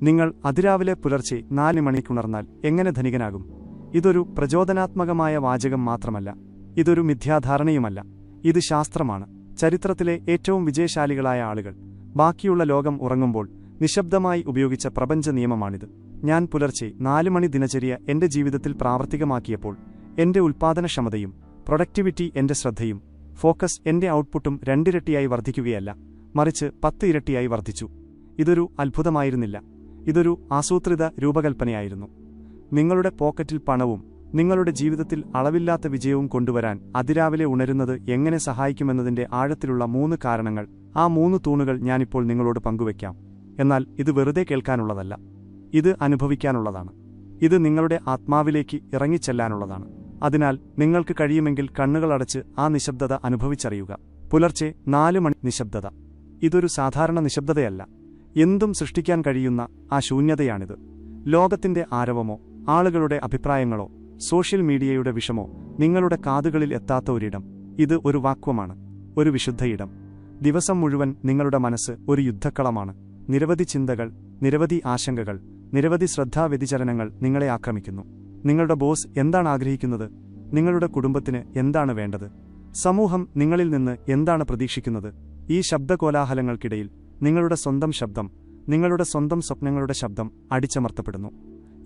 നിങ്ങൾ അതിരാവിലെ പുലർച്ചെ 4 മണിക്കുണർന്നാൽ എങ്ങനെ ധനികനാകും? ഇതൊരു പ്രചോദനാത്മകമായ വാചകം മാത്രമല്ല, ഇതൊരു മിഥ്യാധാരണയുമല്ല, ഇത് ശാസ്ത്രമാണ്. ചരിത്രത്തിലെ ഏറ്റവും വിജയശാലികളായ ആളുകൾ ബാക്കിയുള്ള ലോകം ഉറങ്ങുമ്പോൾ നിശബ്ദമായി ഉപയോഗിച്ച പ്രപഞ്ച നിയമമാണിത്. ഞാൻ പുലർച്ചെ 4 മണി ദിനചര്യ എന്റെ ജീവിതത്തിൽ പ്രാവർത്തികമാക്കിയപ്പോൾ എന്റെ ഉൽപ്പാദനക്ഷമതയും പ്രൊഡക്ടിവിറ്റി, എന്റെ ശ്രദ്ധയും ഫോക്കസ്, എന്റെ ഔട്ട്പുട്ടും 2 ഇരട്ടിയായി വർദ്ധിക്കുകയല്ല, മറിച്ച് 10 ഇരട്ടിയായി വർദ്ധിച്ചു. ഇതൊരു അത്ഭുതമായിരുന്നില്ല, ഇതൊരു ആസൂത്രിത രൂപകൽപ്പനയായിരുന്നു. നിങ്ങളുടെ പോക്കറ്റിൽ പണവും നിങ്ങളുടെ ജീവിതത്തിൽ അളവില്ലാത്ത വിജയവും കൊണ്ടുവരാൻ അതിരാവിലെ ഉണരുന്നത് എങ്ങനെ സഹായിക്കുമെന്നതിന്റെ ആഴത്തിലുള്ള 3 കാരണങ്ങൾ, ആ 3 തൂണുകൾ ഞാനിപ്പോൾ നിങ്ങളോട് പങ്കുവയ്ക്കാം. എന്നാൽ ഇത് വെറുതെ കേൾക്കാനുള്ളതല്ല, ഇത് അനുഭവിക്കാനുള്ളതാണ്. ഇത് നിങ്ങളുടെ ആത്മാവിലേക്ക് ഇറങ്ങിച്ചെല്ലാനുള്ളതാണ്. അതിനാൽ നിങ്ങൾക്ക് കഴിയുമെങ്കിൽ കണ്ണുകളടച്ച് ആ നിശബ്ദത അനുഭവിച്ചറിയുക. പുലർച്ചെ 4 മണി നിശബ്ദത. ഇതൊരു സാധാരണ നിശബ്ദതയല്ല, എന്തും സൃഷ്ടിക്കാൻ കഴിയുന്ന ആ ശൂന്യതയാണിത്. ലോകത്തിന്റെ ആരവമോ ആളുകളുടെ അഭിപ്രായങ്ങളോ സോഷ്യൽ മീഡിയയുടെ വിഷമോ നിങ്ങളുടെ കാതുകളിൽ എത്താത്ത ഒരിടം. ഇത് ഒരു വാക്വമാണ്, ഒരു വിശുദ്ധയിടം. ദിവസം മുഴുവൻ നിങ്ങളുടെ മനസ്സ് ഒരു യുദ്ധക്കളമാണ്. നിരവധി ചിന്തകൾ, നിരവധി ആശങ്കകൾ, നിരവധി ശ്രദ്ധാവ്യതിചലനങ്ങൾ നിങ്ങളെ ആക്രമിക്കുന്നു. നിങ്ങളുടെ ബോസ് എന്താണ് ആഗ്രഹിക്കുന്നത്? നിങ്ങളുടെ കുടുംബത്തിന് എന്താണ് വേണ്ടത്? സമൂഹം നിങ്ങളിൽ നിന്ന് എന്താണ് പ്രതീക്ഷിക്കുന്നത്? ഈ ശബ്ദകോലാഹലങ്ങൾക്കിടയിൽ നിങ്ങളുടെ സ്വന്തം ശബ്ദം, നിങ്ങളുടെ സ്വന്തം സ്വപ്നങ്ങളുടെ ശബ്ദം അടിച്ചമർത്തപ്പെടുന്നു.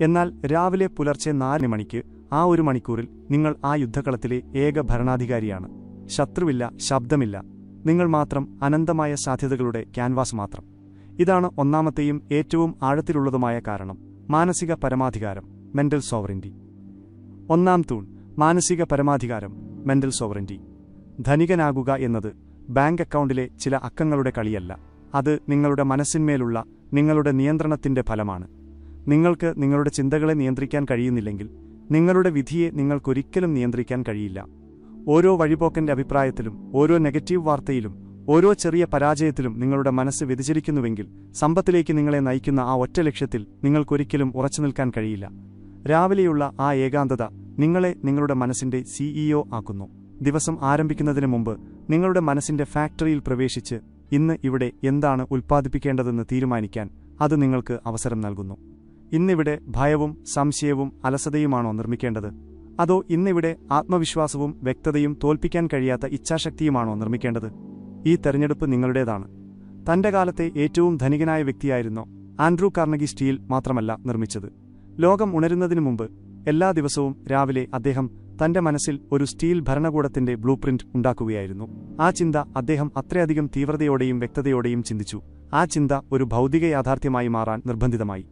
എന്നാൽ രാവിലെ പുലർച്ചെ 4 മണിക്ക്, ആ 1 മണിക്കൂറിൽ നിങ്ങൾ ആ യുദ്ധകളത്തിലെ ഏക ഭരണാധികാരിയാണ്. ശത്രുവില്ല, ശബ്ദമില്ല, നിങ്ങൾ മാത്രം, അനന്തമായ സാധ്യതകളുടെ ക്യാൻവാസ് മാത്രം. ഇതാണ് ഒന്നാമത്തെയും ഏറ്റവും ആഴത്തിലുള്ളതുമായ കാരണം: മാനസിക പരമാധികാരം, മെന്റൽ സോവറിൻറ്റി. 1-ാം തൂൺ: മാനസിക പരമാധികാരം, മെന്റൽ സോവറിൻറ്റി. ധനികനാകുക എന്നത് ബാങ്ക് അക്കൗണ്ടിലെ ചില അക്കങ്ങളുടെ കളിയല്ല, അത് നിങ്ങളുടെ മനസ്സിന്മേലുള്ള നിങ്ങളുടെ നിയന്ത്രണത്തിന്റെ ഫലമാണ്. നിങ്ങൾക്ക് നിങ്ങളുടെ ചിന്തകളെ നിയന്ത്രിക്കാൻ കഴിയുന്നില്ലെങ്കിൽ നിങ്ങളുടെ വിധിയെ നിങ്ങൾക്കൊരിക്കലും നിയന്ത്രിക്കാൻ കഴിയില്ല. ഓരോ വഴിപോക്കന്റെ അഭിപ്രായത്തിലും, ഓരോ നെഗറ്റീവ് വാർത്തയിലും, ഓരോ ചെറിയ പരാജയത്തിലും നിങ്ങളുടെ മനസ്സ് വ്യതിചലിക്കുന്നുവെങ്കിൽ സമ്പത്തിലേക്ക് നിങ്ങളെ നയിക്കുന്ന ആ ഒറ്റ ലക്ഷ്യത്തിൽ നിങ്ങൾക്കൊരിക്കലും ഉറച്ചുനിൽക്കാൻ കഴിയില്ല. രാവിലെയുള്ള ആ ഏകാന്തത നിങ്ങളെ നിങ്ങളുടെ മനസ്സിന്റെ CEO ആക്കുന്നു. ദിവസം ആരംഭിക്കുന്നതിന് മുമ്പ് നിങ്ങളുടെ മനസ്സിന്റെ ഫാക്ടറിയിൽ പ്രവേശിച്ച് ഇന്ന് ഇവിടെ എന്താണ് ഉൽപ്പാദിപ്പിക്കേണ്ടതെന്ന് തീരുമാനിക്കാൻ അത് നിങ്ങൾക്ക് അവസരം നൽകുന്നു. ഇന്നിവിടെ ഭയവും സംശയവും അലസതയുമാണോ നിർമ്മിക്കേണ്ടത്? അതോ ഇന്നിവിടെ ആത്മവിശ്വാസവും വ്യക്തതയും തോൽപ്പിക്കാൻ കഴിയാത്ത ഇച്ഛാശക്തിയുമാണോ നിർമ്മിക്കേണ്ടത്? ഈ തെരഞ്ഞെടുപ്പ് നിങ്ങളുടേതാണ്. തന്റെ കാലത്തെ ഏറ്റവും ധനികനായ വ്യക്തിയായിരുന്നോ ആൻഡ്രൂ കാർണഗി സ്റ്റീൽ മാത്രമല്ല നിർമ്മിച്ചത്. ലോകം ഉണരുന്നതിനു മുമ്പ് എല്ലാ ദിവസവും രാവിലെ അദ്ദേഹം തന്റെ മനസ്സിൽ ഒരു സ്റ്റീൽ ഭരണകൂടത്തിന്റെ ബ്ലൂപ്രിന്റ് ഉണ്ടാക്കുകയായിരുന്നു. ആ ചിന്ത അദ്ദേഹം അത്രയധികം തീവ്രതയോടെയും വ്യക്തതയോടെയും ചിന്തിച്ചു. ആ ചിന്ത ഒരു ഭൗതിക യാഥാർത്ഥ്യമായി മാറാൻ നിർബന്ധിതമായി.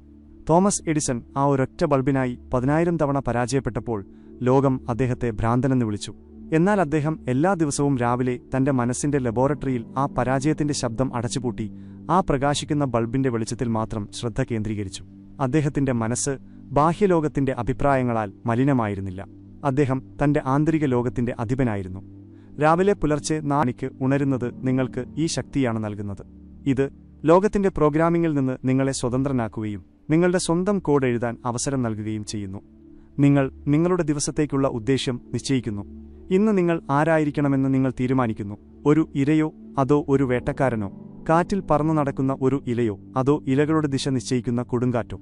തോമസ് എഡിസൺ ആ ഒരൊറ്റ ബൾബിനായി 10,000 തവണ പരാജയപ്പെട്ടപ്പോൾ ലോകം അദ്ദേഹത്തെ ഭ്രാന്തനെന്ന് വിളിച്ചു. എന്നാൽ അദ്ദേഹം എല്ലാ ദിവസവും രാവിലെ തന്റെ മനസ്സിന്റെ ലബോറട്ടറിയിൽ ആ പരാജയത്തിന്റെ ശബ്ദം അടച്ചുപൂട്ടി ആ പ്രകാശിക്കുന്ന ബൾബിന്റെ വെളിച്ചത്തിൽ മാത്രം ശ്രദ്ധ കേന്ദ്രീകരിച്ചു. അദ്ദേഹത്തിന്റെ മനസ്സ് ബാഹ്യലോകത്തിന്റെ അഭിപ്രായങ്ങളാൽ മലിനമായിരുന്നില്ല, അദ്ദേഹം തന്റെ ആന്തരിക ലോകത്തിന്റെ അധിപനായിരുന്നു. രാവിലെ പുലർച്ചെ 4 മണിക്ക് ഉണരുന്നത് നിങ്ങൾക്ക് ഈ ശക്തിയാണ് നൽകുന്നത്. ഇത് ലോകത്തിന്റെ പ്രോഗ്രാമിംഗിൽ നിന്ന് നിങ്ങളെ സ്വതന്ത്രനാക്കുകയും നിങ്ങളുടെ സ്വന്തം കോഡ് എഴുതാൻ അവസരം നൽകുകയും ചെയ്യുന്നു. നിങ്ങൾ നിങ്ങളുടെ ദിവസത്തേക്കുള്ള ഉദ്ദേശ്യം നിശ്ചയിക്കുന്നു. ഇന്ന് നിങ്ങൾ ആരായിരിക്കണമെന്ന് നിങ്ങൾ തീരുമാനിക്കുന്നു. ഒരു ഇരയോ അതോ ഒരു വേട്ടക്കാരനോ? കാറ്റിൽ പറന്നു നടക്കുന്ന ഒരു ഇലയോ അതോ ഇലകളുടെ ദിശ നിശ്ചയിക്കുന്ന കൊടുങ്കാറ്റോ?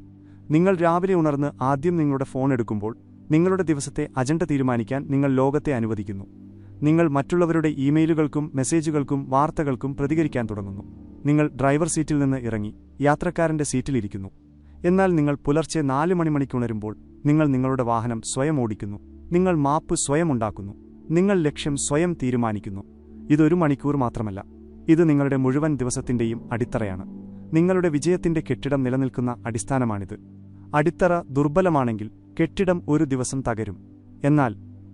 നിങ്ങൾ രാവിലെ ഉണർന്ന് ആദ്യം നിങ്ങളുടെ ഫോൺ എടുക്കുമ്പോൾ നിങ്ങളുടെ ദിവസത്തെ അജണ്ട തീരുമാനിക്കാൻ നിങ്ങൾ ലോകത്തെ അനുവദിക്കുന്നു. നിങ്ങൾ മറ്റുള്ളവരുടെ ഇമെയിലുകൾക്കും മെസ്സേജുകൾക്കും വാർത്തകൾക്കും പ്രതികരിക്കാൻ തുടങ്ങുന്നു. നിങ്ങൾ ഡ്രൈവർ സീറ്റിൽ നിന്ന് ഇറങ്ങി യാത്രക്കാരന്റെ സീറ്റിലിരിക്കുന്നു. എന്നാൽ നിങ്ങൾ പുലർച്ചെ 4 മണിക്കുണരുമ്പോൾ നിങ്ങൾ നിങ്ങളുടെ വാഹനം സ്വയം ഓടിക്കുന്നു. നിങ്ങൾ മാപ്പ് സ്വയം ഉണ്ടാക്കുന്നു. നിങ്ങൾ ലക്ഷ്യം സ്വയം തീരുമാനിക്കുന്നു. ഇതൊരു മണിക്കൂർ മാത്രമല്ല, ഇത് നിങ്ങളുടെ മുഴുവൻ ദിവസത്തിന്റെയും അടിത്തറയാണ്. നിങ്ങളുടെ വിജയത്തിന്റെ കെട്ടിടം നിലനിൽക്കുന്ന അടിസ്ഥാനമാണിത്. അടിത്തറ ദുർബലമാണെങ്കിൽ കെട്ടിടം ഒരു ദിവസം തകരും. എന്നാൽ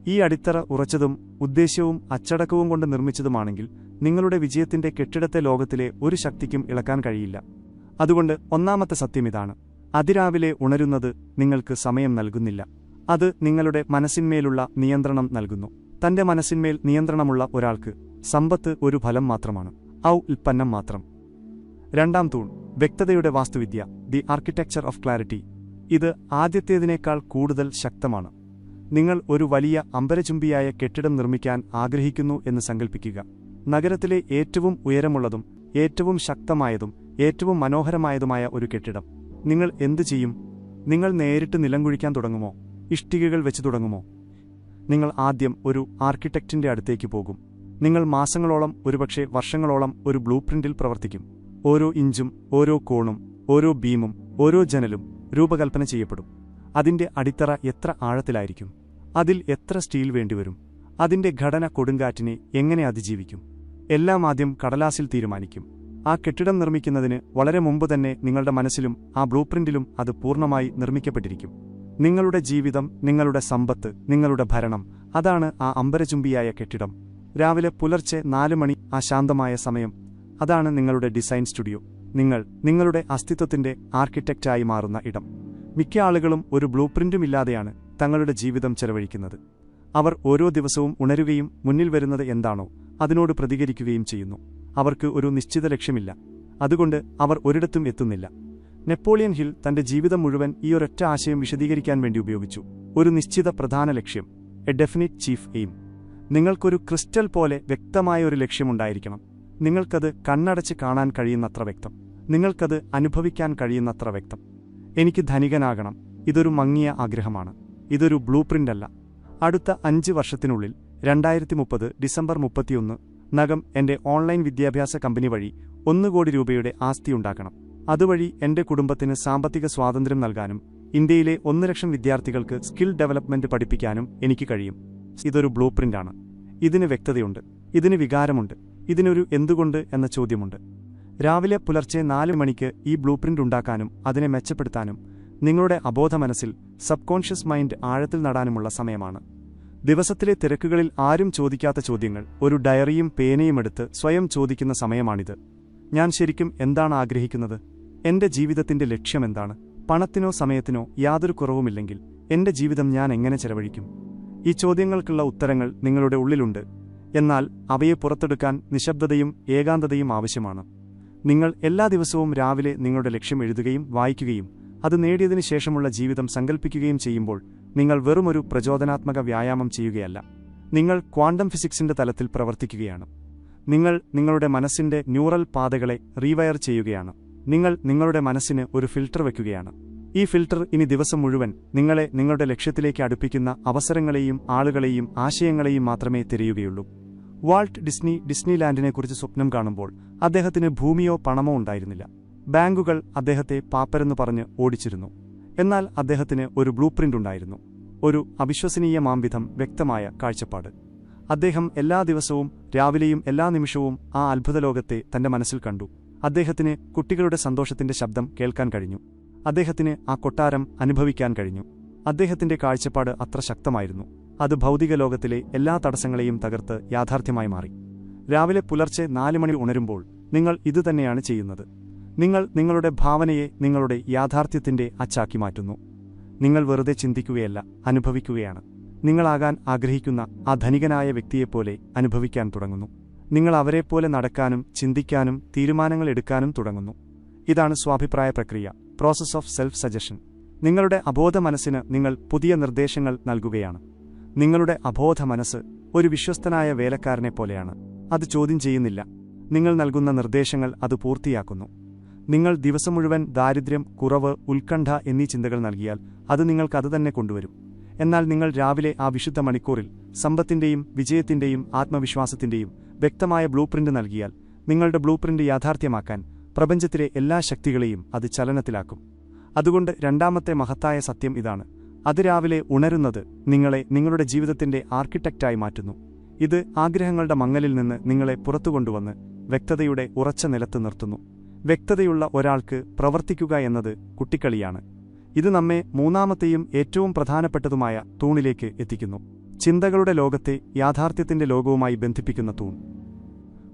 ഈ അടിത്തറ ഉറച്ചതും ഉദ്ദേശ്യവും അച്ചടക്കവും കൊണ്ട് നിർമ്മിച്ചതുമാണെങ്കിൽ നിങ്ങളുടെ വിജയത്തിന്റെ കെട്ടിടത്തെ ലോകത്തിലെ ഒരു ശക്തിക്കും ഇളക്കാൻ കഴിയില്ല. അതുകൊണ്ട് 1-ാമത്തെ സത്യമിതാണ്: അതിരാവിലെ ഉണരുന്നത് നിങ്ങൾക്ക് സമയം നൽകുന്നില്ല, അത് നിങ്ങളുടെ മനസ്സിന്മേലുള്ള നിയന്ത്രണം നൽകുന്നു. തന്റെ മനസ്സിന്മേൽ നിയന്ത്രണമുള്ള ഒരാൾക്ക് സമ്പത്ത് ഒരു ഫലം മാത്രമാണ്, ഉൽപ്പന്നം മാത്രം. 2-ാം തൂൺ: വ്യക്തതയുടെ വാസ്തുവിദ്യ, ദി ആർക്കിടെക്ചർ ഓഫ് ക്ലാരിറ്റി. ഇത് ആദ്യത്തേതിനേക്കാൾ കൂടുതൽ ശക്തമാണ്. നിങ്ങൾ ഒരു വലിയ അമ്പരചുംബിയായ കെട്ടിടം നിർമ്മിക്കാൻ ആഗ്രഹിക്കുന്നു എന്ന് സങ്കൽപ്പിക്കുക. നഗരത്തിലെ ഏറ്റവും ഉയരമുള്ളതും ഏറ്റവും ശക്തമായതും ഏറ്റവും മനോഹരമായതുമായ ഒരു കെട്ടിടം. നിങ്ങൾ എന്തു ചെയ്യും? നിങ്ങൾ നേരിട്ട് നിലം കുഴിക്കാൻ തുടങ്ങുമോ? ഇഷ്ടികകൾ വെച്ച് തുടങ്ങുമോ? നിങ്ങൾ ആദ്യം ഒരു ആർക്കിടെക്റ്റിന്റെ അടുത്തേക്ക് പോകും. നിങ്ങൾ മാസങ്ങളോളം, ഒരുപക്ഷെ വർഷങ്ങളോളം ഒരു ബ്ലൂ പ്രിന്റിൽ പ്രവർത്തിക്കും. ഓരോ ഇഞ്ചും, ഓരോ കോണും, ഓരോ ബീമും, ഓരോ ജനലും രൂപകൽപ്പന ചെയ്യപ്പെടും. അതിന്റെ അടിത്തറ എത്ര ആഴത്തിലായിരിക്കും? അതിൽ എത്ര സ്റ്റീൽ വേണ്ടിവരും? അതിന്റെ ഘടന കൊടുങ്കാറ്റിനെ എങ്ങനെ അതിജീവിക്കും? എല്ലാം ആദ്യം കടലാസിൽ തീരുമാനിക്കും. ആ കെട്ടിടം നിർമ്മിക്കുന്നതിന് വളരെ മുമ്പ് തന്നെ നിങ്ങളുടെ മനസ്സിലും ആ ബ്ലൂ പ്രിന്റിലും അത് പൂർണ്ണമായി നിർമ്മിക്കപ്പെട്ടിരിക്കും. നിങ്ങളുടെ ജീവിതം, നിങ്ങളുടെ സമ്പത്ത്, നിങ്ങളുടെ ഭരണം, അതാണ് ആ അമ്പരചുംബിയായ കെട്ടിടം. രാവിലെ പുലർച്ചെ 4 മണി, ആ ശാന്തമായ സമയം, അതാണ് നിങ്ങളുടെ ഡിസൈൻ സ്റ്റുഡിയോ. നിങ്ങളുടെ അസ്തിത്വത്തിന്റെ ആർക്കിടെക്റ്റായി മാറുന്ന ഇടം. മിക്ക ആളുകളും ഒരു ബ്ലൂ പ്രിന്റുമില്ലാതെയാണ് തങ്ങളുടെ ജീവിതം ചെലവഴിക്കുന്നത്. അവർ ഓരോ ദിവസവും ഉണരുകയും മുന്നിൽ വരുന്നത് എന്താണോ അതിനോട് പ്രതികരിക്കുകയും ചെയ്യുന്നു. അവർക്ക് ഒരു നിശ്ചിത ലക്ഷ്യമില്ല. അതുകൊണ്ട് അവർ ഒരിടത്തും എത്തുന്നില്ല. നെപ്പോളിയൻ ഹിൽ തന്റെ ജീവിതം മുഴുവൻ ഈ ഒരൊറ്റ ആശയം വിശദീകരിക്കാൻ വേണ്ടി ഉപയോഗിച്ചു. ഒരു നിശ്ചിത പ്രധാന ലക്ഷ്യം, എ ഡെഫിനിറ്റ് ചീഫ് എയിം. നിങ്ങൾക്കൊരു ക്രിസ്റ്റൽ പോലെ വ്യക്തമായ ഒരു ലക്ഷ്യമുണ്ടായിരിക്കണം. നിങ്ങൾക്കത് കണ്ണടച്ച് കാണാൻ കഴിയുന്നത്ര വ്യക്തം. നിങ്ങൾക്കത് അനുഭവിക്കാൻ കഴിയുന്നത്ര വ്യക്തം. എനിക്ക് ധനികനാകണം. ഇതൊരു മങ്ങിയ ആഗ്രഹമാണ്. ഇതൊരു ബ്ലൂ പ്രിന്റല്ല. അടുത്ത 5 വർഷത്തിനുള്ളിൽ 2030 ഡിസംബർ 31 നകം എന്റെ ഓൺലൈൻ വിദ്യാഭ്യാസ കമ്പനി വഴി 1 കോടി രൂപയുടെ ആസ്തിയുണ്ടാക്കണം. അതുവഴി എന്റെ കുടുംബത്തിന് സാമ്പത്തിക സ്വാതന്ത്ര്യം നൽകാനും ഇന്ത്യയിലെ 1 ലക്ഷം വിദ്യാർത്ഥികൾക്ക് സ്കിൽ ഡെവലപ്മെന്റ് പഠിപ്പിക്കാനും എനിക്ക് കഴിയും. ഇതൊരു ബ്ലൂ പ്രിന്റാണ്. ഇതിന് വ്യക്തതയുണ്ട്. ഇതിന് വികാരമുണ്ട്. ഇതിനൊരു എന്തുകൊണ്ട് എന്ന ചോദ്യമുണ്ട്. രാവിലെ പുലർച്ചെ 4 മണിക്ക് ഈ ബ്ലൂ പ്രിന്റ് ഉണ്ടാക്കാനും അതിനെ മെച്ചപ്പെടുത്താനും നിങ്ങളുടെ അബോധ മനസ്സിൽ, സബ് കോൺഷ്യസ് മൈൻഡ് ആഴത്തിൽ നടാനുമുള്ള സമയമാണ്. ദിവസത്തിലെ തിരക്കുകളിൽ ആരും ചോദിക്കാത്ത ചോദ്യങ്ങൾ ഒരു ഡയറിയും പേനയും എടുത്ത് സ്വയം ചോദിക്കുന്ന സമയമാണിത്. ഞാൻ ശരിക്കും എന്താണ് ആഗ്രഹിക്കുന്നത്? എന്റെ ജീവിതത്തിന്റെ ലക്ഷ്യമെന്താണ്? പണത്തിനോ സമയത്തിനോ യാതൊരു കുറവുമില്ലെങ്കിൽ എന്റെ ജീവിതം ഞാൻ എങ്ങനെ ചെലവഴിക്കും? ഈ ചോദ്യങ്ങൾക്കുള്ള ഉത്തരങ്ങൾ നിങ്ങളുടെ ഉള്ളിലുണ്ട്. എന്നാൽ അവയെ പുറത്തെടുക്കാൻ നിശബ്ദതയും ഏകാന്തതയും ആവശ്യമാണ്. നിങ്ങൾ എല്ലാ ദിവസവും രാവിലെ നിങ്ങളുടെ ലക്ഷ്യം എഴുതുകയും വായിക്കുകയും അത് നേടിയതിനു ശേഷമുള്ള ജീവിതം സങ്കൽപ്പിക്കുകയും ചെയ്യുമ്പോൾ നിങ്ങൾ വെറുമൊരു പ്രചോദനാത്മക വ്യായാമം ചെയ്യുകയല്ല. നിങ്ങൾ ക്വാണ്ടം ഫിസിക്സിന്റെ തലത്തിൽ പ്രവർത്തിക്കുകയാണ്. നിങ്ങൾ നിങ്ങളുടെ മനസ്സിന്റെ ന്യൂറൽ പാതകളെ റീവയർ ചെയ്യുകയാണ്. നിങ്ങൾ നിങ്ങളുടെ മനസ്സിന് ഒരു ഫിൽട്ടർ വയ്ക്കുകയാണ്. ഈ ഫിൽട്ടർ ഇനി ദിവസം മുഴുവൻ നിങ്ങളെ നിങ്ങളുടെ ലക്ഷ്യത്തിലേക്ക് അടുപ്പിക്കുന്ന അവസരങ്ങളെയും ആളുകളെയും ആശയങ്ങളെയും മാത്രമേ തിരയുകയുള്ളൂ. വാൾട്ട് ഡിസ്നിലാൻഡിനെക്കുറിച്ച് സ്വപ്നം കാണുമ്പോൾ അദ്ദേഹത്തിന് ഭൂമിയോ പണമോ ഉണ്ടായിരുന്നില്ല. ബാങ്കുകൾ അദ്ദേഹത്തെ പാപ്പരെന്ന് പറഞ്ഞ് ഓടിച്ചിരുന്നു. എന്നാൽ അദ്ദേഹത്തിന് ഒരു ബ്ലൂ പ്രിന്റ് ഉണ്ടായിരുന്നു. ഒരു അവിശ്വസനീയമാംവിധം വ്യക്തമായ കാഴ്ചപ്പാട്. അദ്ദേഹം എല്ലാ ദിവസവും രാവിലെയും എല്ലാ നിമിഷവും ആ അത്ഭുതലോകത്തെ തന്റെ മനസ്സിൽ കണ്ടു. അദ്ദേഹത്തിന് കുട്ടികളുടെ സന്തോഷത്തിന്റെ ശബ്ദം കേൾക്കാൻ കഴിഞ്ഞു. അദ്ദേഹത്തിന് ആ കൊട്ടാരം അനുഭവിക്കാൻ കഴിഞ്ഞു. അദ്ദേഹത്തിന്റെ കാഴ്ചപ്പാട് അത്ര ശക്തമായിരുന്നു. അത് ഭൗതിക ലോകത്തിലെ എല്ലാ തടസ്സങ്ങളെയും തകർത്ത് യാഥാർത്ഥ്യമായി മാറി. രാവിലെ പുലർച്ചെ 4 മണി ഉണരുമ്പോൾ നിങ്ങൾ ഇതുതന്നെയാണ് ചെയ്യുന്നത്. നിങ്ങൾ നിങ്ങളുടെ ഭാവനയെ നിങ്ങളുടെ യാഥാർത്ഥ്യത്തിന്റെ അച്ചാക്കി മാറ്റുന്നു. നിങ്ങൾ വെറുതെ ചിന്തിക്കുകയല്ല, അനുഭവിക്കുകയാണ്. നിങ്ങളാകാൻ ആഗ്രഹിക്കുന്ന ആ ധനികനായ വ്യക്തിയെപ്പോലെ അനുഭവിക്കാൻ തുടങ്ങുന്നു. നിങ്ങൾ അവരെപ്പോലെ നടക്കാനും ചിന്തിക്കാനും തീരുമാനങ്ങൾ എടുക്കാനും തുടങ്ങുന്നു. ഇതാണ് സ്വാഭിപ്രായ പ്രക്രിയ, പ്രോസസ് ഓഫ് സെൽഫ് സജഷൻ. നിങ്ങളുടെ അബോധ മനസ്സിന് നിങ്ങൾ പുതിയ നിർദ്ദേശങ്ങൾ നൽകുകയാണ്. നിങ്ങളുടെ അബോധ മനസ്സ് ഒരു വിശ്വസ്തനായ വേലക്കാരനെ പോലെയാണ്. അത് ചോദ്യം ചെയ്യുന്നില്ല. നിങ്ങൾ നൽകുന്ന നിർദ്ദേശങ്ങൾ അത് പൂർത്തിയാക്കുന്നു. നിങ്ങൾ ദിവസം മുഴുവൻ ദാരിദ്ര്യം, കുറവ്, ഉത്കണ്ഠ എന്നീ ചിന്തകൾ നൽകിയാൽ അത് നിങ്ങൾക്ക് അതുതന്നെ കൊണ്ടുവരും. എന്നാൽ നിങ്ങൾ രാവിലെ ആ വിശുദ്ധ മണിക്കൂറിൽ സമ്പത്തിന്റെയും വിജയത്തിന്റെയും ആത്മവിശ്വാസത്തിന്റെയും വ്യക്തമായ ബ്ലൂ പ്രിന്റ് നൽകിയാൽ നിങ്ങളുടെ ബ്ലൂ പ്രിന്റ് യാഥാർത്ഥ്യമാക്കാൻ പ്രപഞ്ചത്തിലെ എല്ലാ ശക്തികളെയും അത് ചലനത്തിലാക്കും. അതുകൊണ്ട് രണ്ടാമത്തെ മഹത്തായ സത്യം ഇതാണ്: അതിരാവിലെ ഉണരുന്നത് നിങ്ങളെ നിങ്ങളുടെ ജീവിതത്തിന്റെ ആർക്കിടെക്റ്റായി മാറ്റുന്നു. ഇത് ആഗ്രഹങ്ങളുടെ മങ്ങലിൽ നിന്ന് നിങ്ങളെ പുറത്തുകൊണ്ടുവന്ന് വ്യക്തതയുടെ ഉറച്ച നിലത്ത് നിർത്തുന്നു. വ്യക്തതയുള്ള ഒരാൾക്ക് പ്രവർത്തിക്കുക എന്നത് കുട്ടിക്കളിയാണ്. ഇത് നമ്മെ മൂന്നാമത്തെയും ഏറ്റവും പ്രധാനപ്പെട്ടതുമായ തൂണിലേക്ക് എത്തിക്കുന്നു. ചിന്തകളുടെ ലോകത്തെ യാഥാർത്ഥ്യത്തിന്റെ ലോകവുമായി ബന്ധിപ്പിക്കുന്ന തൂൺ.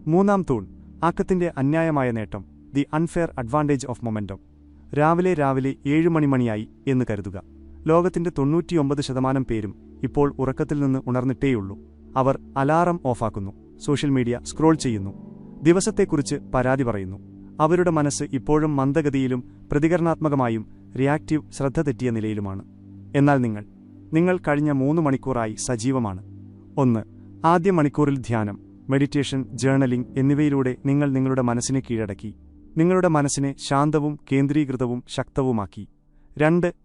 മൂന്നാം തൂൺ, ആക്കത്തിന്റെ അന്യായമായ നേട്ടം, the unfair advantage of momentum. രാവിലെ 7 മണിയായി എന്ന് കരുതുക. ലോകത്തിന്റെ 99% പേരും ഇപ്പോൾ ഉറക്കത്തിൽ നിന്ന് ഉണർന്നിട്ടേയുള്ളൂ. അവർ അലാറം ഓഫാക്കുന്നു, സോഷ്യൽ മീഡിയ സ്ക്രോൾ ചെയ്യുന്നു, ദിവസത്തെക്കുറിച്ച് പരാതി പറയുന്നു. അവരുടെ മനസ്സ് ഇപ്പോഴും മന്ദഗതിയിലും പ്രതികരണാത്മകമായും റിയാക്റ്റീവ്, ശ്രദ്ധ തെറ്റിയ നിലയിലുമാണ്. എന്നാൽ നിങ്ങൾ കഴിഞ്ഞ 3 മണിക്കൂറായി സജീവമാണ്. 1. ആദ്യ മണിക്കൂറിൽ ധ്യാനം, മെഡിറ്റേഷൻ, ജേർണലിംഗ് എന്നിവയിലൂടെ നിങ്ങൾ നിങ്ങളുടെ മനസ്സിനെ കീഴടക്കി. നിങ്ങളുടെ മനസ്സിനെ ശാന്തവും കേന്ദ്രീകൃതവും ശക്തവുമാക്കി.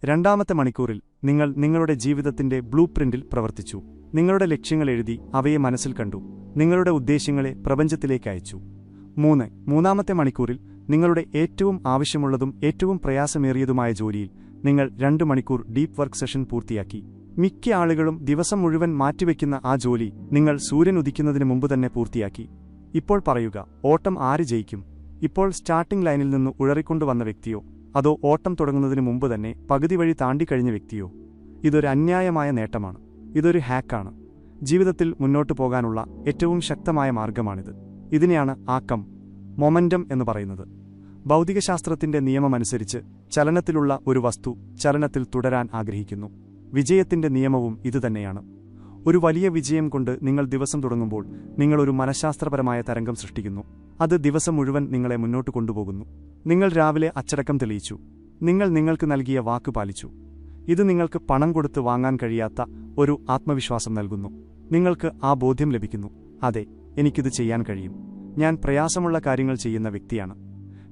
രണ്ടാമത്തെ മണിക്കൂറിൽ നിങ്ങൾ നിങ്ങളുടെ ജീവിതത്തിന്റെ ബ്ലൂ പ്രിന്റിൽ പ്രവർത്തിച്ചു. നിങ്ങളുടെ ലക്ഷ്യങ്ങൾ എഴുതി അവയെ മനസ്സിൽ കണ്ടു. നിങ്ങളുടെ ഉദ്ദേശ്യങ്ങളെ പ്രപഞ്ചത്തിലേക്ക് അയച്ചു. മൂന്നാമത്തെ മണിക്കൂറിൽ നിങ്ങളുടെ ഏറ്റവും ആവശ്യമുള്ളതും ഏറ്റവും പ്രയാസമേറിയതുമായ ജോലിയിൽ നിങ്ങൾ 2 മണിക്കൂർ ഡീപ് വർക്ക് സെഷൻ പൂർത്തിയാക്കി. മിക്ക ആളുകളും ദിവസം മുഴുവൻ മാറ്റിവെക്കുന്ന ആ ജോലി നിങ്ങൾ സൂര്യൻ ഉദിക്കുന്നതിന് മുമ്പ് തന്നെ പൂർത്തിയാക്കി. ഇപ്പോൾ പറയുക, ഓട്ടം ആര് ജയിക്കും? ഇപ്പോൾ സ്റ്റാർട്ടിംഗ് ലൈനിൽ നിന്ന് ഉഴറിക്കൊണ്ടുവന്ന വ്യക്തിയോ, അതോ ഓട്ടം തുടങ്ങുന്നതിന് മുമ്പ് തന്നെ പകുതി വഴി താണ്ടിക്കഴിഞ്ഞ വ്യക്തിയോ? ഇതൊരു അന്യായമായ നേട്ടമാണ്. ഇതൊരു ഹാക്കാണ്. ജീവിതത്തിൽ മുന്നോട്ടു പോകാനുള്ള ഏറ്റവും ശക്തമായ മാർഗമാണിത്. ഇതിനെയാണ് ആക്കം, മൊമന്റം എന്ന് പറയുന്നത്. ഭൗതികശാസ്ത്രത്തിന്റെ നിയമമനുസരിച്ച് ചലനത്തിലുള്ള ഒരു വസ്തു ചലനത്തിൽ തുടരാൻ ആഗ്രഹിക്കുന്നു. വിജയത്തിന്റെ നിയമവും ഇതുതന്നെയാണ്. ഒരു വലിയ വിജയം കൊണ്ട് നിങ്ങൾ ദിവസം തുടങ്ങുമ്പോൾ നിങ്ങൾ ഒരു മനഃശാസ്ത്രപരമായ തരംഗം സൃഷ്ടിക്കുന്നു. അത് ദിവസം മുഴുവൻ നിങ്ങളെ മുന്നോട്ട് കൊണ്ടുപോകുന്നു. നിങ്ങൾ രാവിലെ അച്ചടക്കം തെളിയിച്ചു. നിങ്ങൾ നിങ്ങൾക്ക് നൽകിയ വാക്ക് പാലിച്ചു. ഇത് നിങ്ങൾക്ക് പണം കൊടുത്ത് വാങ്ങാൻ കഴിയാത്ത ഒരു ആത്മവിശ്വാസം നൽകുന്നു. നിങ്ങൾക്ക് ആ ബോധ്യം ലഭിക്കുന്നു, അതെ, എനിക്കിത് ചെയ്യാൻ കഴിയും. ഞാൻ പ്രയാസമുള്ള കാര്യങ്ങൾ ചെയ്യുന്ന വ്യക്തിയാണ്.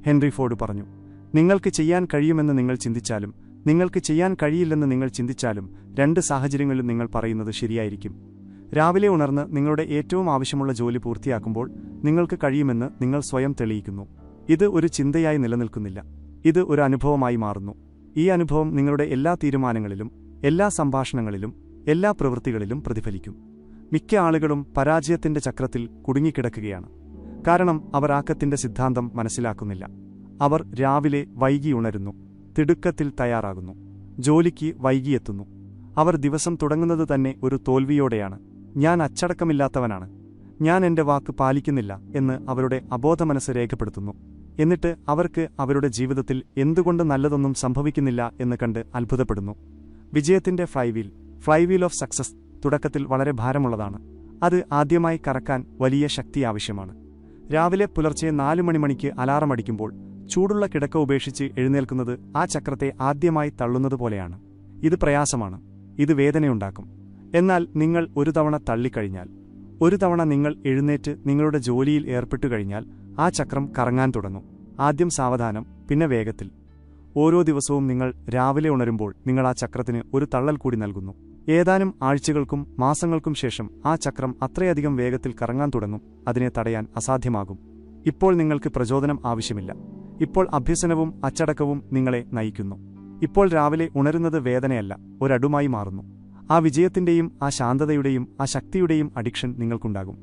ഹെൻറി ഫോർഡ് പറഞ്ഞു, നിങ്ങൾക്ക് ചെയ്യാൻ കഴിയുമെന്ന് നിങ്ങൾ ചിന്തിച്ചാലും നിങ്ങൾക്ക് ചെയ്യാൻ കഴിയില്ലെന്ന് നിങ്ങൾ ചിന്തിച്ചാലും 2 സാഹചര്യങ്ങളിലും നിങ്ങൾ പറയുന്നത് ശരിയായിരിക്കും. രാവിലെ ഉണർന്ന് നിങ്ങളുടെ ഏറ്റവും ആവശ്യമുള്ള ജോലി പൂർത്തിയാക്കുമ്പോൾ നിങ്ങൾക്ക് കഴിയുമെന്ന് നിങ്ങൾ സ്വയം തെളിയിക്കുന്നു. ഇത് ഒരു ചിന്തയായി നിലനിൽക്കുന്നില്ല. ഇത് ഒരു അനുഭവമായി മാറുന്നു. ഈ അനുഭവം നിങ്ങളുടെ എല്ലാ തീരുമാനങ്ങളിലും, എല്ലാ സംഭാഷണങ്ങളിലും, എല്ലാ പ്രവൃത്തികളിലും പ്രതിഫലിക്കും. മിക്ക ആളുകളും പരാജയത്തിന്റെ ചക്രത്തിൽ കുടുങ്ങിക്കിടക്കുകയാണ്. കാരണം അവർ ആക്കത്തിന്റെ സിദ്ധാന്തം മനസ്സിലാക്കുന്നില്ല. അവർ രാവിലെ വൈകി ഉണരുന്നു, തിടുക്കത്തിൽ തയ്യാറാകുന്നു, ജോലിക്ക് വൈകിയെത്തുന്നു. അവർ ദിവസം തുടങ്ങുന്നത് തന്നെ ഒരു തോൽവിയോടെയാണ്. ഞാൻ അച്ചടക്കമില്ലാത്തവനാണ്, ഞാൻ എന്റെ വാക്ക് പാലിക്കുന്നില്ല എന്ന് അവരുടെ അബോധമനസ്സ് രേഖപ്പെടുത്തുന്നു. എന്നിട്ട് അവർക്ക് അവരുടെ ജീവിതത്തിൽ എന്തുകൊണ്ട് നല്ലതൊന്നും സംഭവിക്കുന്നില്ല എന്ന് കണ്ട് അത്ഭുതപ്പെടുന്നു. വിജയത്തിന്റെ ഫ്ലൈവീൽ ഓഫ് സക്സസ് തുടക്കത്തിൽ വളരെ ഭാരമുള്ളതാണ്. അത് ആദ്യമായി കറക്കാൻ വലിയ ശക്തി ആവശ്യമാണ്. രാവിലെ പുലർച്ചെ 4 മണിക്ക് അലാറം അടിക്കുമ്പോൾ ചൂടുള്ള കിടക്ക ഉപേക്ഷിച്ച് എഴുന്നേൽക്കുന്നത് ആ ചക്രത്തെ ആദ്യമായി തള്ളുന്നതുപോലെയാണ്. ഇത് പ്രയാസമാണ്, ഇത് വേദനയുണ്ടാക്കും. എന്നാൽ നിങ്ങൾ ഒരു തവണ തള്ളിക്കഴിഞ്ഞാൽ, ഒരു തവണ നിങ്ങൾ എഴുന്നേറ്റ് നിങ്ങളുടെ ജോലിയിൽ ഏർപ്പെട്ടുകഴിഞ്ഞാൽ ആ ചക്രം കറങ്ങാൻ തുടങ്ങും. ആദ്യം സാവധാനം, പിന്നെ വേഗത്തിൽ. ഓരോ ദിവസവും നിങ്ങൾ രാവിലെ ഉണരുമ്പോൾ നിങ്ങൾ ആ ചക്രത്തിന് ഒരു തള്ളൽ കൂടി നൽകുന്നു. ഏതാനും ആഴ്ചകൾക്കും മാസങ്ങൾക്കും ശേഷം ആ ചക്രം അത്രയധികം വേഗത്തിൽ കറങ്ങാൻ തുടങ്ങും, അതിനെ തടയാൻ അസാധ്യമാകും. ഇപ്പോൾ നിങ്ങൾക്ക് പ്രചോദനം ആവശ്യമില്ല. ഇപ്പോൾ അഭ്യസനവും അച്ചടക്കവും നിങ്ങളെ നയിക്കുന്നു. ഇപ്പോൾ രാവിലെ ഉണരുന്നത് വേദനയല്ല, ഒരടുമായി മാറുന്നു. ആ വിജയത്തിന്റെയും ആ ശാന്തതയുടെയും ആ ശക്തിയുടെയും അഡിക്ഷൻ നിങ്ങൾക്കുണ്ടാകും.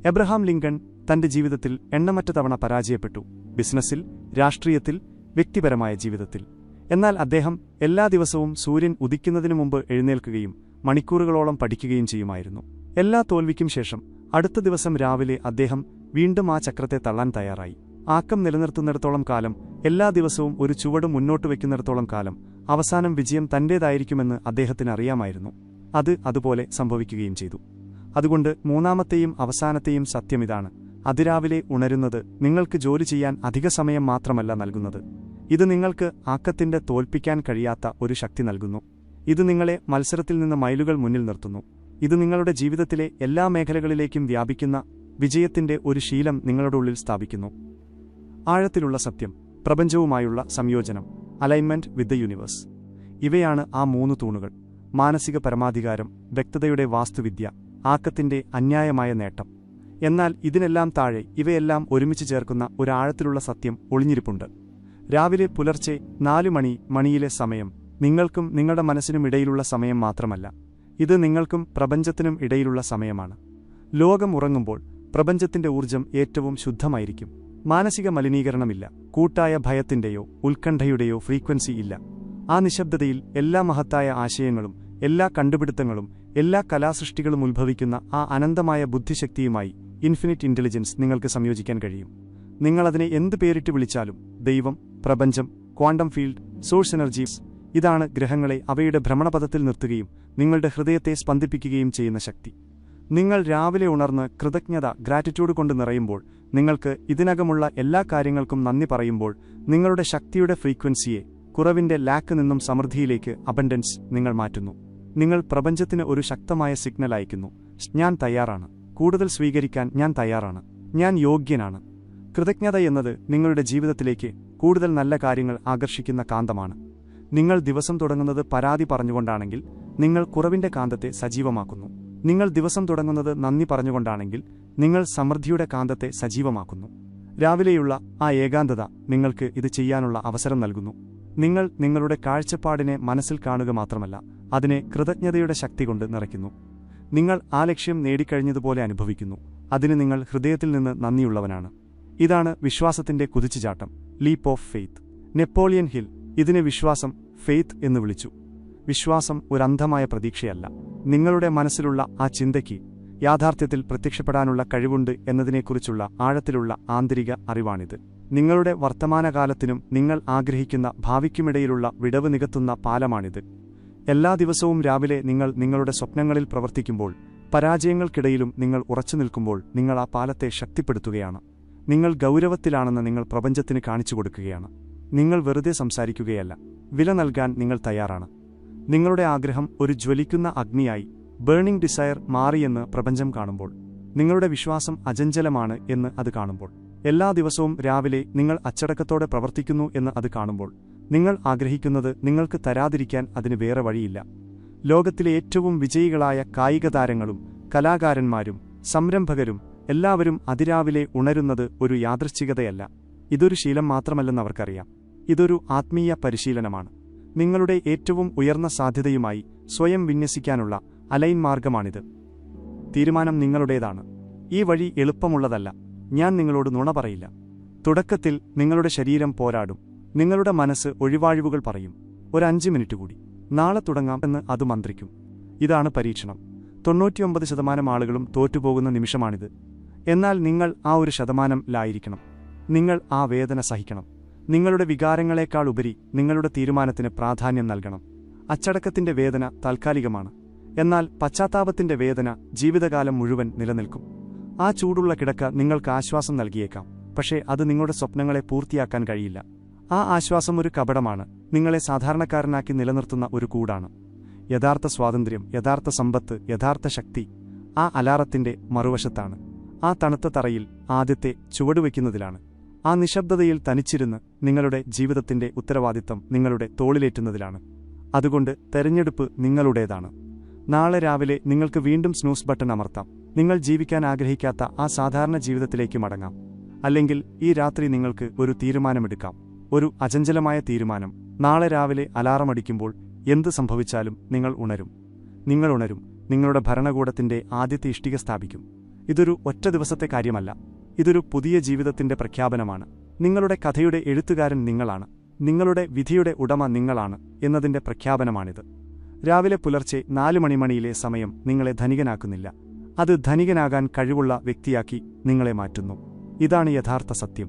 എബ്രഹാം ലിങ്കൺ തന്റെ ജീവിതത്തിൽ എണ്ണമറ്റ തവണ പരാജയപ്പെട്ടു. ബിസിനസ്സിൽ, രാഷ്ട്രീയത്തിൽ, വ്യക്തിപരമായ ജീവിതത്തിൽ. എന്നാൽ അദ്ദേഹം എല്ലാ ദിവസവും സൂര്യൻ ഉദിക്കുന്നതിനു മുമ്പ് എഴുന്നേൽക്കുകയും മണിക്കൂറുകളോളം പഠിക്കുകയും ചെയ്യുമായിരുന്നു. എല്ലാ തോൽവിക്കും ശേഷം അടുത്ത ദിവസം രാവിലെ അദ്ദേഹം വീണ്ടും ആ ചക്രത്തെ തള്ളാൻ തയ്യാറായി. ആക്കം നിലനിർത്തുന്നിടത്തോളം കാലം, എല്ലാ ദിവസവും ഒരു ചുവട് മുന്നോട്ട് വയ്ക്കുന്നിടത്തോളം കാലം അവസാനം വിജയം തന്റേതായിരിക്കുമെന്ന് അദ്ദേഹത്തിന് അറിയാമായിരുന്നു. അത് അതുപോലെ സംഭവിക്കുകയും ചെയ്തു. അതുകൊണ്ട് മൂന്നാമത്തെയും അവസാനത്തെയും സത്യമിതാണ്: അതിരാവിലെ ഉണരുന്നത് നിങ്ങൾക്ക് ജോലി ചെയ്യാൻ അധിക സമയം മാത്രമല്ല നൽകുന്നത്. ഇത് നിങ്ങൾക്ക് ആക്കത്തിന്റെ തോൽപ്പിക്കാൻ കഴിയാത്ത ഒരു ശക്തി നൽകുന്നു. ഇത് നിങ്ങളെ മത്സരത്തിൽ നിന്ന് മൈലുകൾ മുന്നിൽ നിർത്തുന്നു. ഇത് നിങ്ങളുടെ ജീവിതത്തിലെ എല്ലാ മേഖലകളിലേക്കും വ്യാപിക്കുന്ന വിജയത്തിന്റെ ഒരു ശീലം നിങ്ങളുടെ ഉള്ളിൽ സ്ഥാപിക്കുന്നു. ആഴത്തിലുള്ള സത്യം, പ്രപഞ്ചവുമായുള്ള സംയോജനം, അലൈൻമെന്റ് വിത്ത് ദ യൂണിവേഴ്സ്. ഇവയാണ് ആ 3 തൂണുകൾ. മാനസിക പരമാധികാരം, വ്യക്തതയുടെ വാസ്തുവിദ്യ, ആക്കത്തിന്റെ അന്യായമായ നേട്ടം. എന്നാൽ ഇതിനെല്ലാം താഴെ ഇവയെല്ലാം ഒരുമിച്ച് ചേർക്കുന്ന ഒരു ആഴത്തിലുള്ള സത്യം ഒളിഞ്ഞിരിപ്പുണ്ട്. രാവിലെ പുലർച്ചെ 4 മണിയിലെ സമയം നിങ്ങൾക്കും നിങ്ങളുടെ മനസ്സിനും ഇടയിലുള്ള സമയം മാത്രമല്ല, ഇത് നിങ്ങൾക്കും പ്രപഞ്ചത്തിനും ഇടയിലുള്ള സമയമാണ്. ലോകം ഉറങ്ങുമ്പോൾ പ്രപഞ്ചത്തിന്റെ ഊർജ്ജം ഏറ്റവും ശുദ്ധമായിരിക്കും. മാനസിക മലിനീകരണമില്ല, കൂട്ടായ ഭയത്തിന്റെയോ ഉത്കണ്ഠയുടെയോ ഫ്രീക്വൻസി ഇല്ല. ആ നിശബ്ദതയിൽ എല്ലാ മഹത്തായ ആശയങ്ങളും, എല്ലാ കണ്ടുപിടുത്തങ്ങളും, എല്ലാ കലാസൃഷ്ടികളും ഉത്ഭവിക്കുന്ന ആ അനന്തമായ ബുദ്ധിശക്തിയുമായി ഇൻഫിനിറ്റ് ഇന്റലിജൻസ് നിങ്ങൾക്ക് സംയോജിക്കാൻ കഴിയും. നിങ്ങളതിനെ എന്ത് പേരിട്ട് വിളിച്ചാലും, ദൈവം, പ്രപഞ്ചം, ക്വാണ്ടം ഫീൽഡ്, സോഴ്സ് എനർജീസ്, ഇതാണ് ഗ്രഹങ്ങളെ അവയുടെ ഭ്രമണപഥത്തിൽ നിർത്തുകയും നിങ്ങളുടെ ഹൃദയത്തെ സ്പന്ദിപ്പിക്കുകയും ചെയ്യുന്ന ശക്തി. നിങ്ങൾ രാവിലെ ഉണർന്ന് ഗ്രാറ്റിറ്റ്യൂഡ് കൊണ്ട് നിറയുമ്പോൾ, നിങ്ങൾക്ക് ഇതിനകമുള്ള എല്ലാ കാര്യങ്ങൾക്കും നന്ദി പറയുമ്പോൾ, നിങ്ങളുടെ ശക്തിയുടെ ഫ്രീക്വൻസിയെ കുറവിന്റെ ലാക്ക് നിന്നും സമൃദ്ധിയിലേക്ക് അബൻഡൻസ് നിങ്ങൾ മാറ്റുന്നു. നിങ്ങൾ പ്രപഞ്ചത്തിന് ഒരു ശക്തമായ സിഗ്നൽ അയക്കുന്നു: ഞാൻ തയ്യാറാണ്, കൂടുതൽ സ്വീകരിക്കാൻ ഞാൻ തയ്യാറാണ്, ഞാൻ യോഗ്യനാണ്. കൃതജ്ഞത എന്നത് നിങ്ങളുടെ ജീവിതത്തിലേക്ക് കൂടുതൽ നല്ല കാര്യങ്ങൾ ആകർഷിക്കുന്ന കാന്തമാണ്. നിങ്ങൾ ദിവസം തുടങ്ങുന്നത് പരാതി പറഞ്ഞുകൊണ്ടാണെങ്കിൽ നിങ്ങൾ കുറവിന്റെ കാന്തത്തെ സജീവമാക്കുന്നു. നിങ്ങൾ ദിവസം തുടങ്ങുന്നത് നന്ദി പറഞ്ഞുകൊണ്ടാണെങ്കിൽ നിങ്ങൾ സമൃദ്ധിയുടെ കാന്തത്തെ സജീവമാക്കുന്നു. രാവിലെയുള്ള ആ ഏകാന്തത നിങ്ങൾക്ക് ഇത് ചെയ്യാനുള്ള അവസരം നൽകുന്നു. നിങ്ങൾ നിങ്ങളുടെ കാഴ്ചപ്പാടിനെ മനസ്സിൽ കാണുക മാത്രമല്ല, അതിനെ കൃതജ്ഞതയുടെ ശക്തി കൊണ്ട് നിറയ്ക്കുന്നു. നിങ്ങൾ ആ ലക്ഷ്യം നേടിക്കഴിഞ്ഞതുപോലെ അനുഭവിക്കുന്നു. അതിന് നിങ്ങൾ ഹൃദയത്തിൽ നിന്ന് നന്ദിയുള്ളവനാണ്. ഇതാണ് വിശ്വാസത്തിന്റെ കുതിച്ചുചാട്ടം, leap of faith. Napoleon hill ഇതിനെ വിശ്വാസം, ഫെയ്ത്ത് എന്ന് വിളിച്ചു. വിശ്വാസം ഒരു അന്ധമായ പ്രതീക്ഷയല്ല. നിങ്ങളുടെ മനസ്സിലുള്ള ആ ചിന്തയ്ക്ക് യാഥാർത്ഥ്യത്തിൽ പ്രത്യക്ഷപ്പെടാനുള്ള കഴിവുണ്ട് എന്നതിനെക്കുറിച്ചുള്ള ആഴത്തിലുള്ള ആന്തരിക അറിവാണിത്. നിങ്ങളുടെ വർത്തമാനകാലത്തിനും നിങ്ങൾ ആഗ്രഹിക്കുന്ന ഭാവിക്കുമിടയിലുള്ള വിടവ് നികത്തുന്ന പാലമാണിത്. എല്ലാ ദിവസവും രാവിലെ നിങ്ങൾ നിങ്ങളുടെ സ്വപ്നങ്ങളിൽ പ്രവർത്തിക്കുമ്പോൾ, പരാജയങ്ങൾക്കിടയിലും നിങ്ങൾ ഉറച്ചുനിൽക്കുമ്പോൾ നിങ്ങൾ ആ പാലത്തെ ശക്തിപ്പെടുത്തുകയാണ്. നിങ്ങൾ ഗൗരവത്തിലാണെന്ന് നിങ്ങൾ പ്രപഞ്ചത്തിന് കാണിച്ചു കൊടുക്കുകയാണ്. നിങ്ങൾ വെറുതെ സംസാരിക്കുകയല്ല, വില നൽകാൻ നിങ്ങൾ തയ്യാറാണ്. നിങ്ങളുടെ ആഗ്രഹം ഒരു ജ്വലിക്കുന്ന അഗ്നിയായി, ബേണിംഗ് ഡിസയർ, മാറിയെന്ന് പ്രപഞ്ചം കാണുമ്പോൾ, നിങ്ങളുടെ വിശ്വാസം അചഞ്ചലമാണ് എന്ന് അത് കാണുമ്പോൾ, എല്ലാ ദിവസവും രാവിലെ നിങ്ങൾ അച്ചടക്കത്തോടെ പ്രവർത്തിക്കുന്നു എന്ന് അത് കാണുമ്പോൾ, നിങ്ങൾ ആഗ്രഹിക്കുന്നത് നിങ്ങൾക്ക് തരാതിരിക്കാൻ അതിന് വേറെ വഴിയില്ല. ലോകത്തിലെ ഏറ്റവും വിജയികളായ കായിക താരങ്ങളും കലാകാരന്മാരും സംരംഭകരും എല്ലാവരും അതിരാവിലെ ഉണരുന്നത് ഒരു യാദൃച്ഛികതയല്ല. ഇതൊരു ശീലം മാത്രമല്ലെന്നവർക്കറിയാം. ഇതൊരു ആത്മീയ പരിശീലനമാണ്. നിങ്ങളുടെ ഏറ്റവും ഉയർന്ന സാധ്യതയുമായി സ്വയം വിന്യസിക്കാനുള്ള അലൈൻ മാർഗമാണിത്. തീരുമാനം നിങ്ങളുടേതാണ്. ഈ വഴി എളുപ്പമുള്ളതല്ല. ഞാൻ നിങ്ങളോട് നുണ പറയില്ല. തുടക്കത്തിൽ നിങ്ങളുടെ ശരീരം പോരാടും. നിങ്ങളുടെ മനസ്സ് ഒഴിവാഴിവുകൾ പറയും. ഒരു 5 മിനിറ്റ് കൂടി, നാളെ തുടങ്ങാം എന്ന് അത് മന്ത്രിക്കും. ഇതാണ് പരീക്ഷണം. 99% ആളുകളും തോറ്റുപോകുന്ന നിമിഷമാണിത്. എന്നാൽ നിങ്ങൾ ആ 1%-ലായിരിക്കണം. നിങ്ങൾ ആ വേദന സഹിക്കണം. നിങ്ങളുടെ വികാരങ്ങളെക്കാൾ ഉപരി നിങ്ങളുടെ തീരുമാനത്തിന് പ്രാധാന്യം നൽകണം. അച്ചടക്കത്തിന്റെ വേദന താൽക്കാലികമാണ്. എന്നാൽ പശ്ചാത്താപത്തിന്റെ വേദന ജീവിതകാലം മുഴുവൻ നിലനിൽക്കും. ആ ചൂടുള്ള കിടക്ക നിങ്ങൾക്ക് ആശ്വാസം നൽകിയേക്കാം, പക്ഷേ അത് നിങ്ങളുടെ സ്വപ്നങ്ങളെ പൂർത്തിയാക്കാൻ കഴിയില്ല. ആ ആശ്വാസം ഒരു കപടമാണ്, നിങ്ങളെ സാധാരണക്കാരനാക്കി നിലനിർത്തുന്ന ഒരു കൂടാണ്. യഥാർത്ഥ സ്വാതന്ത്ര്യം, യഥാർത്ഥ സമ്പത്ത്, യഥാർത്ഥ ശക്തി ആ അലാറത്തിന്റെ മറുവശത്താണ്. ആ തണുത്ത തറയിൽ ആദ്യത്തെ ചുവടുവെക്കുന്നതിലാണ്. ആ നിശബ്ദതയിൽ തനിച്ചിരുന്ന് നിങ്ങളുടെ ജീവിതത്തിന്റെ ഉത്തരവാദിത്തം നിങ്ങളുടെ തോളിലേറ്റുന്നതിലാണ്. അതുകൊണ്ട് തെരഞ്ഞെടുപ്പ് നിങ്ങളുടേതാണ്. നാളെ രാവിലെ നിങ്ങൾക്ക് വീണ്ടും സ്നൂസ് ബട്ടൺ അമർത്താം. നിങ്ങൾ ജീവിക്കാൻ ആഗ്രഹിക്കാത്ത ആ സാധാരണ ജീവിതത്തിലേക്ക് മടങ്ങാം. അല്ലെങ്കിൽ ഈ രാത്രി നിങ്ങൾക്ക് ഒരു തീരുമാനമെടുക്കാം, ഒരു അചഞ്ചലമായ തീരുമാനം. നാളെ രാവിലെ അലാറമടിക്കുമ്പോൾ എന്ത് സംഭവിച്ചാലും നിങ്ങൾ ഉണരും. നിങ്ങൾ ഉണരും. നിങ്ങളുടെ ഭരണകൂടത്തിന്റെ ആദ്യത്തെ ഇഷ്ടിക സ്ഥാപിക്കും. ഇതൊരു ഒറ്റ ദിവസത്തെ കാര്യമല്ല. ഇതൊരു പുതിയ ജീവിതത്തിന്റെ പ്രഖ്യാപനമാണ്. നിങ്ങളുടെ കഥയുടെ എഴുത്തുകാരൻ നിങ്ങളാണ്. നിങ്ങളുടെ വിധിയുടെ ഉടമ നിങ്ങളാണ് എന്നതിന്റെ പ്രഖ്യാപനമാണിത്. രാവിലെ പുലർച്ചെ 4 മണിയിലെ സമയം നിങ്ങളെ ധനികനാക്കുന്നില്ല. അത് ധനികനാകാൻ കഴിവുള്ള വ്യക്തിയാക്കി നിങ്ങളെ മാറ്റുന്നു. ഇതാണ് യഥാർത്ഥ സത്യം.